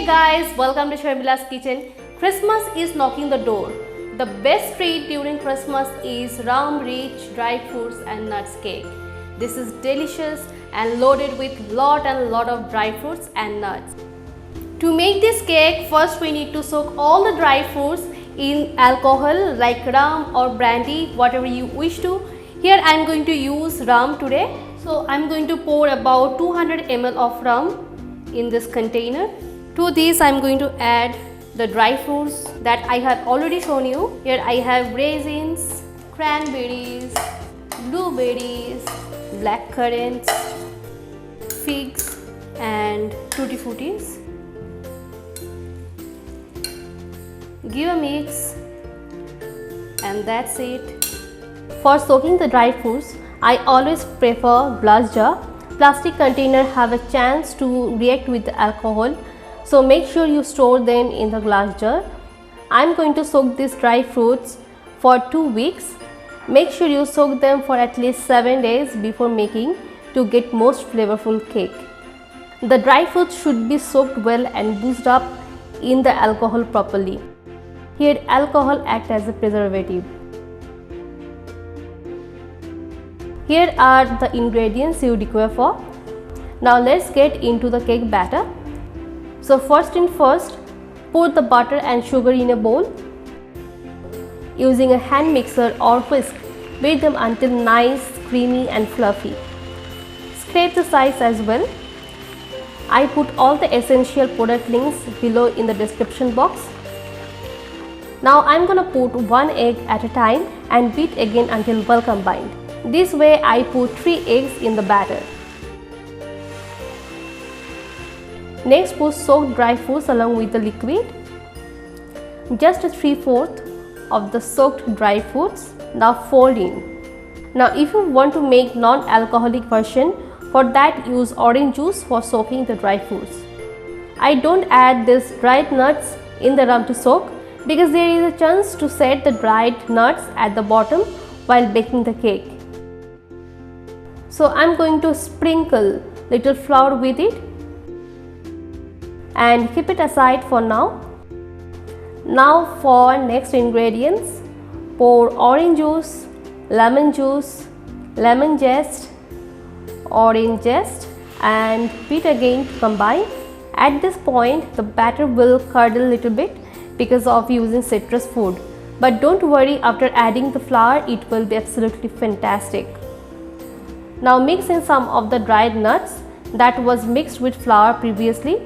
Hey guys, welcome to Sharmilazkitchen. Christmas is knocking the door. The best treat during Christmas is rum-rich dry fruits and nuts cake. This is delicious and loaded with lot of dry fruits and nuts. To make this cake, first we need to soak all the dry fruits in alcohol like rum or brandy, whatever you wish to. Here I am going to use rum today. So I am going to pour about 200 ml of rum in this container. To this I am going to add the dry fruits that I have already shown you. Here I have raisins, cranberries, blueberries, black currants, figs and tutti fruities. Give a mix and that's it. For soaking the dry fruits, I always prefer glass jar. Plastic container have a chance to react with the alcohol, so make sure you store them in the glass jar. I am going to soak these dry fruits for 2 weeks. Make sure you soak them for at least 7 days before making to get most flavorful cake. The dry fruits should be soaked well and boozed up in the alcohol properly. Here alcohol acts as a preservative. Here are the ingredients you require for. Now let's get into the cake batter. So first, put the butter and sugar in a bowl. Using a hand mixer or whisk, beat them until nice, creamy and fluffy. Scrape the sides as well. I put all the essential product links below in the description box. Now I am gonna put 1 egg at a time and beat again until well combined. This way I put 3 eggs in the batter. Next, put soaked dry fruits along with the liquid. Just 3/4 of the soaked dry fruits. Now fold in. Now if you want to make non-alcoholic version, for that use orange juice for soaking the dry fruits. I don't add these dried nuts in the rum to soak because there is a chance to set the dried nuts at the bottom while baking the cake. So I am going to sprinkle little flour with it and keep it aside for now. Now for next ingredients, pour orange juice, lemon zest, orange zest and beat again to combine. At this point the batter will curdle little bit because of using citrus food, but don't worry, after adding the flour it will be absolutely fantastic. Now mix in some of the dried nuts that was mixed with flour previously.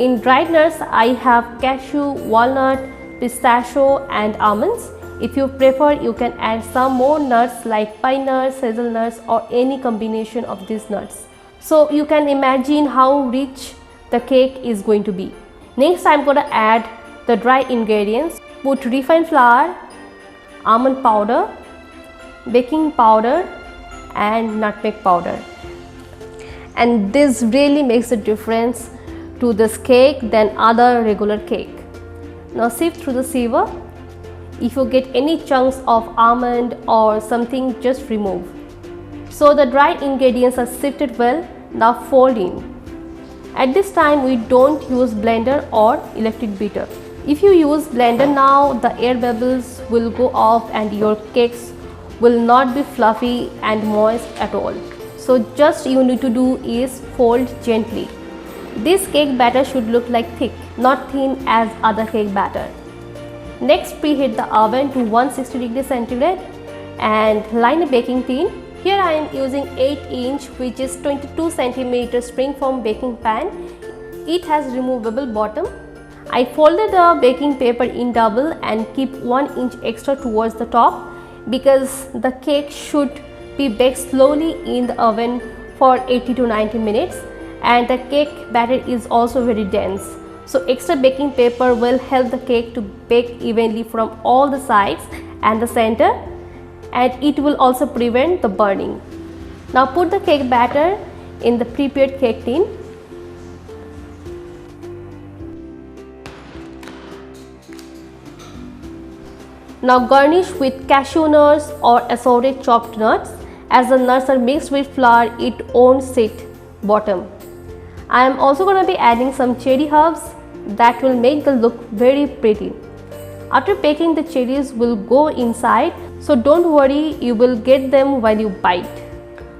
In dried nuts I have cashew, walnut, pistachio and almonds. If you prefer, you can add some more nuts like pine nuts, hazelnuts or any combination of these nuts. So you can imagine how rich the cake is going to be. Next I am going to add the dry ingredients. Put refined flour, almond powder, baking powder and nutmeg powder. And this really makes a difference to this cake than other regular cake. Now sift through the sieve. If you get any chunks of almond or something, just remove. So the dry ingredients are sifted well. Now fold in. At this time we don't use blender or electric beater. If you use blender now, the air bubbles will go off and your cakes will not be fluffy and moist at all. So just you need to do is fold gently. This cake batter should look like thick, not thin as other cake batter. Next, preheat the oven to 160 degrees centigrade and line a baking tin. Here I am using 8-inch which is 22 centimeter spring foam baking pan. It has removable bottom. I folded the baking paper in double and keep 1 inch extra towards the top because the cake should be baked slowly in the oven for 80 to 90 minutes. And the cake batter is also very dense, so extra baking paper will help the cake to bake evenly from all the sides and the center, and it will also prevent the burning. Now put the cake batter in the prepared cake tin. Now garnish with cashew nuts or assorted chopped nuts. As the nuts are mixed with flour, it won't sit bottom. I am also going to be adding some cherry herbs that will make the look very pretty. After baking, the cherries will go inside, so don't worry, you will get them while you bite.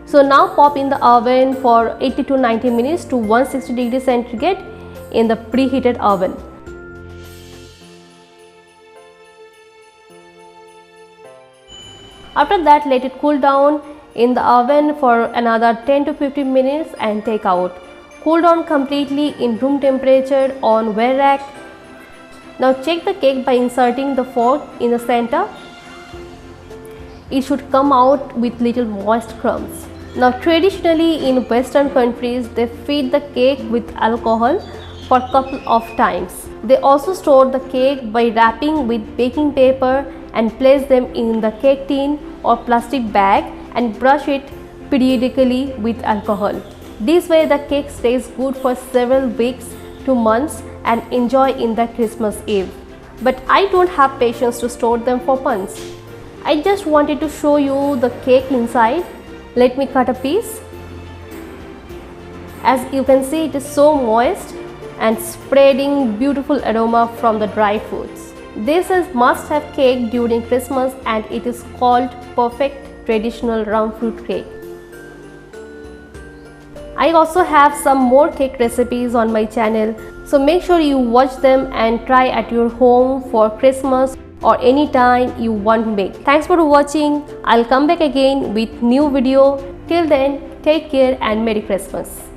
So now pop in the oven for 80 to 90 minutes to 160 degrees centigrade in the preheated oven. After that, let it cool down in the oven for another 10 to 15 minutes and take out. Cool down completely in room temperature on ware rack. Now check the cake by inserting the fork in the center. It should come out with little moist crumbs. Now traditionally in Western countries, they feed the cake with alcohol for a couple of times. They also store the cake by wrapping with baking paper and place them in the cake tin or plastic bag and brush it periodically with alcohol. This way the cake stays good for several weeks to months and enjoy in the Christmas Eve. But I don't have patience to store them for months. I just wanted to show you the cake inside. Let me cut a piece. As you can see, it is so moist and spreading beautiful aroma from the dry fruits. This is must-have cake during Christmas and it is called perfect traditional rum fruit cake. I also have some more cake recipes on my channel, so make sure you watch them and try at your home for Christmas or any time you want to make. Thanks for watching. I'll come back again with new video. Till then, take care and Merry Christmas.